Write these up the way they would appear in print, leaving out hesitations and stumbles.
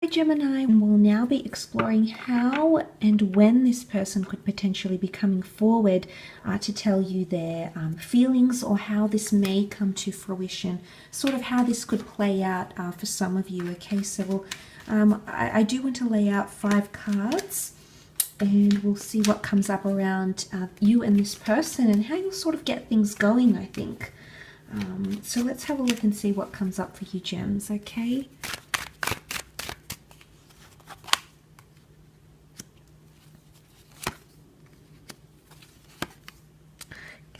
Hi Gemini, and we'll now be exploring how and when this person could potentially be coming forward to tell you their feelings, or how this may come to fruition, sort of how this could play out for some of you. Okay, so I do want to lay out 5 cards, and we'll see what comes up around you and this person and how you'll sort of get things going, I think. So let's have a look and see what comes up for you, Gems, okay?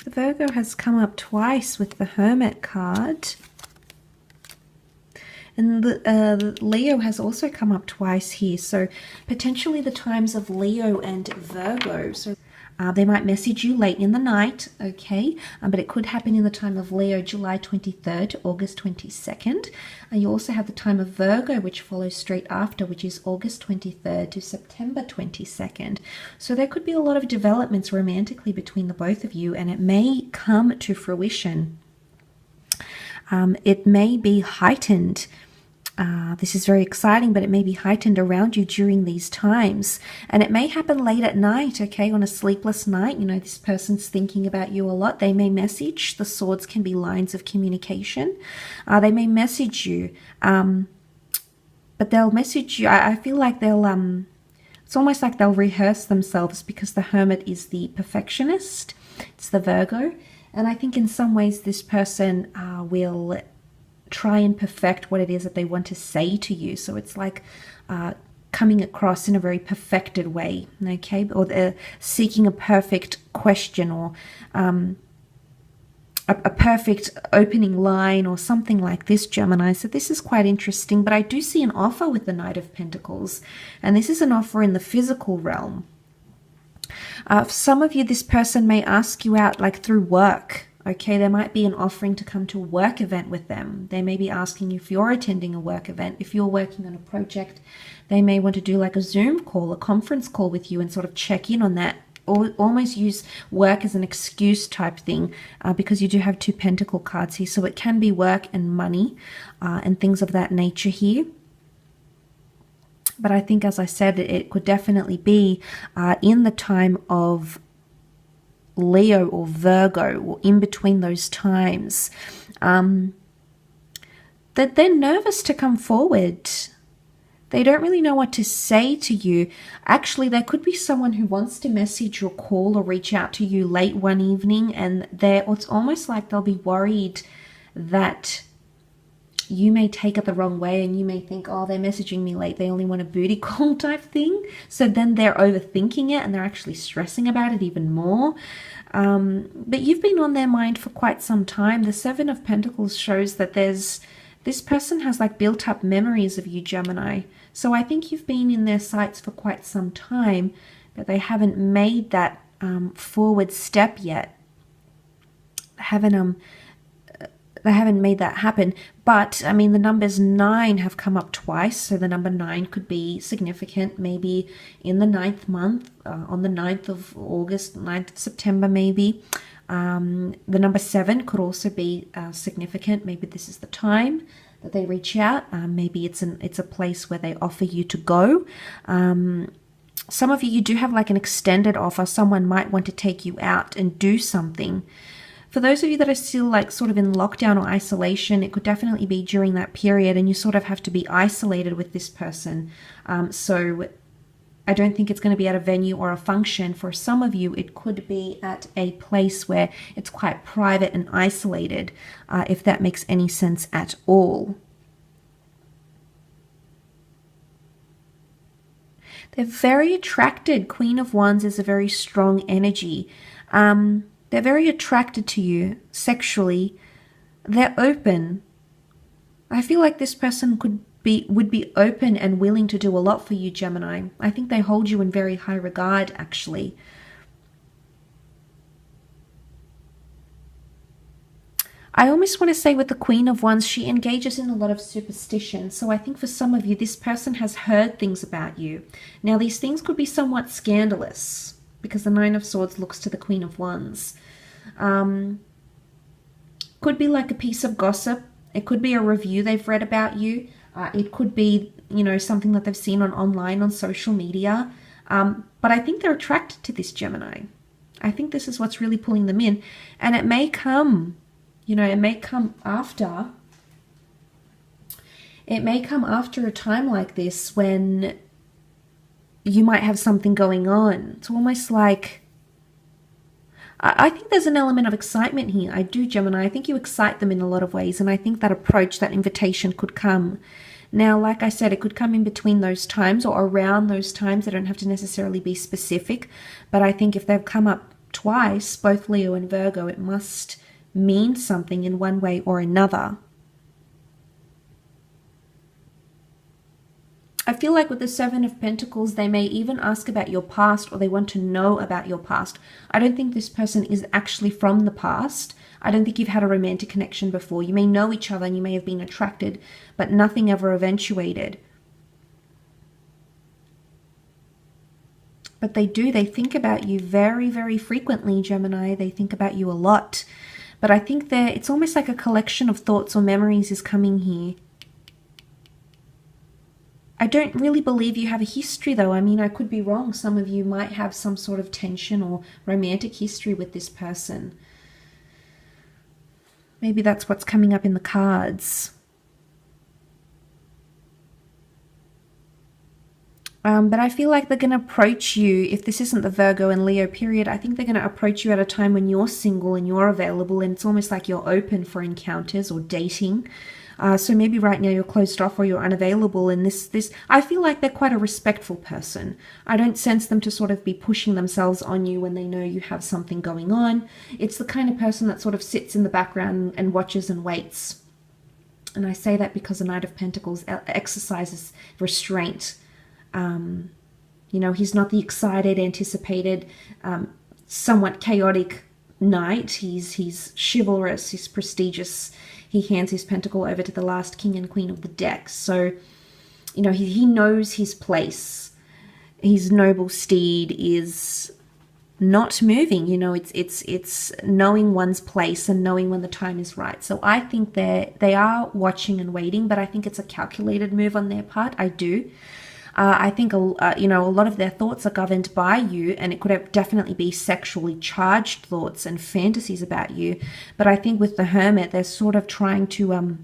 The Virgo has come up twice with the Hermit card. And the Leo has also come up twice here. So potentially the times of Leo and Virgo. So they might message you late in the night, okay? But it could happen in the time of Leo, July 23rd to August 22nd. And you also have the time of Virgo, which follows straight after, which is August 23rd to September 22nd. So there could be a lot of developments romantically between the both of you, and it may come to fruition. It may be heightened. This is very exciting, but it may be heightened around you during these times. And it may happen late at night, okay, on a sleepless night. You know, this person's thinking about you a lot. They may message. The swords can be lines of communication. They may message you, but they'll message you. I feel like they'll, it's almost like they'll rehearse themselves, because the Hermit is the perfectionist. It's the Virgo. And I think in some ways this person will try and perfect what it is that they want to say to you. So it's like coming across in a very perfected way, okay? Or they're seeking a perfect question, or a perfect opening line, or something like this, Gemini. So this is quite interesting, but I do see an offer with the Knight of Pentacles, and this is an offer in the physical realm. For some of you, this person may ask you out like through work. Okay, there might be an offering to come to a work event with them. They may be asking you if you're attending a work event. If you're working on a project, they may want to do like a Zoom call, a conference call with you, and sort of check in on that, or almost use work as an excuse type thing, because you do have 2 Pentacle cards here. So it can be work and money and things of that nature here. But I think, as I said, it could definitely be in the time of Leo or Virgo, or in between those times, that they're nervous to come forward. They don't really know what to say to you. Actually, there could be someone who wants to message or call or reach out to you late one evening, and it's almost like they'll be worried that you may take it the wrong way, and you may think, oh, they're messaging me late, they only want a booty call type thing. So then they're overthinking it, and they're actually stressing about it even more. But you've been on their mind for quite some time. The 7 of Pentacles shows that this person has like built up memories of you, Gemini. So I think you've been in their sights for quite some time, but they haven't made that forward step yet. They haven't made that happen. But I mean, the numbers 9 have come up twice, so the number 9 could be significant, maybe in the 9th month, on the 9th of August, 9th of September maybe. The number 7 could also be significant. Maybe this is the time that they reach out. Maybe it's a place where they offer you to go. Some of you do have like an extended offer. Someone might want to take you out and do something. For those of you that are still like sort of in lockdown or isolation, it could definitely be during that period, and you sort of have to be isolated with this person. So I don't think it's going to be at a venue or a function. For some of you, it could be at a place where it's quite private and isolated, if that makes any sense at all. They're very attracted. Queen of Wands is a very strong energy. They're very attracted to you sexually. They're open. I feel like this person would be open and willing to do a lot for you, Gemini. I think they hold you in very high regard, actually. I almost want to say with the Queen of Wands, she engages in a lot of superstition. So I think for some of you, this person has heard things about you. Now, these things could be somewhat scandalous, because the 9 of Swords looks to the Queen of Wands. Could be like a piece of gossip. It could be a review they've read about you. It could be, you know, something that they've seen online on social media. But I think they're attracted to this Gemini. I think this is what's really pulling them in. And it may come, you know, it may come after a time like this when you might have something going on. It's almost like, I think there's an element of excitement here. I do, Gemini. I think you excite them in a lot of ways. And I think that approach, that invitation could come. Now, like I said, it could come in between those times or around those times. They don't have to necessarily be specific. But I think if they've come up twice, both Leo and Virgo, it must mean something in one way or another. I feel like with the Seven of Pentacles, they may even ask about your past, or they want to know about your past. I don't think this person is actually from the past. I don't think you've had a romantic connection before. You may know each other and you may have been attracted, but nothing ever eventuated. But they think about you very, very frequently, Gemini. They think about you a lot. But I think it's almost like a collection of thoughts or memories is coming here. I don't really believe you have a history, though. I mean, I could be wrong. Some of you might have some sort of tension or romantic history with this person. Maybe that's what's coming up in the cards. But I feel like they're going to approach you, if this isn't the Virgo and Leo period, I think they're going to approach you at a time when you're single and you're available, and it's almost like you're open for encounters or dating. So maybe right now you're closed off or you're unavailable, and I feel like they're quite a respectful person. I don't sense them to sort of be pushing themselves on you when they know you have something going on. It's the kind of person that sort of sits in the background and watches and waits. And I say that because the Knight of Pentacles exercises restraint. You know, he's not the excited, anticipated, somewhat chaotic knight. He's chivalrous, he's prestigious. He hands his pentacle over to the last king and queen of the deck. So, you know, he knows his place. His noble steed is not moving. You know, it's knowing one's place and knowing when the time is right. So I think they are watching and waiting, but I think it's a calculated move on their part. I do. I think, you know, a lot of their thoughts are governed by you, and it could definitely be sexually charged thoughts and fantasies about you. But I think with the Hermit, they're sort of trying to,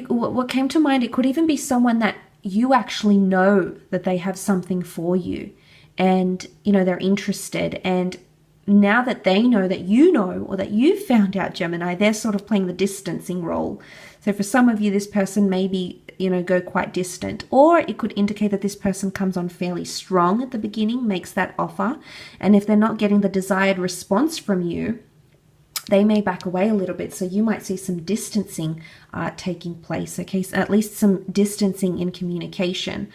what came to mind, it could even be someone that you actually know that they have something for you, and, you know, they're interested. And now that they know that you know, or that you've found out, Gemini, they're sort of playing the distancing role. So for some of you, this person may be, you know, go quite distant, or it could indicate that this person comes on fairly strong at the beginning, makes that offer. And if they're not getting the desired response from you, they may back away a little bit. So you might see some distancing taking place. Okay, so at least some distancing in communication.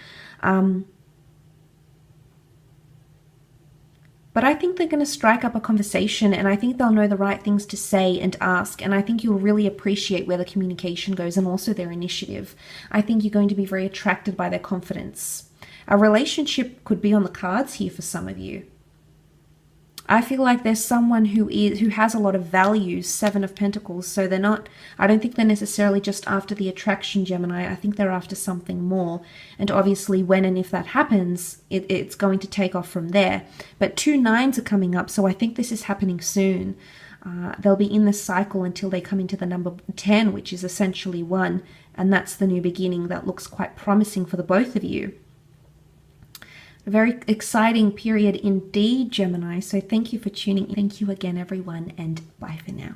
But I think they're going to strike up a conversation, and I think they'll know the right things to say and ask. And I think you'll really appreciate where the communication goes and also their initiative. I think you're going to be very attracted by their confidence. A relationship could be on the cards here for some of you. I feel like there's someone who has a lot of values, Seven of Pentacles. So they're not, I don't think they're necessarily just after the attraction, Gemini. I think they're after something more. And obviously when and if that happens, it's going to take off from there. But 2 9s are coming up, so I think this is happening soon. They'll be in this cycle until they come into the number 10, which is essentially 1. And that's the new beginning that looks quite promising for the both of you. A very exciting period indeed, Gemini. So thank you for tuning in. Thank you again, everyone, and bye for now.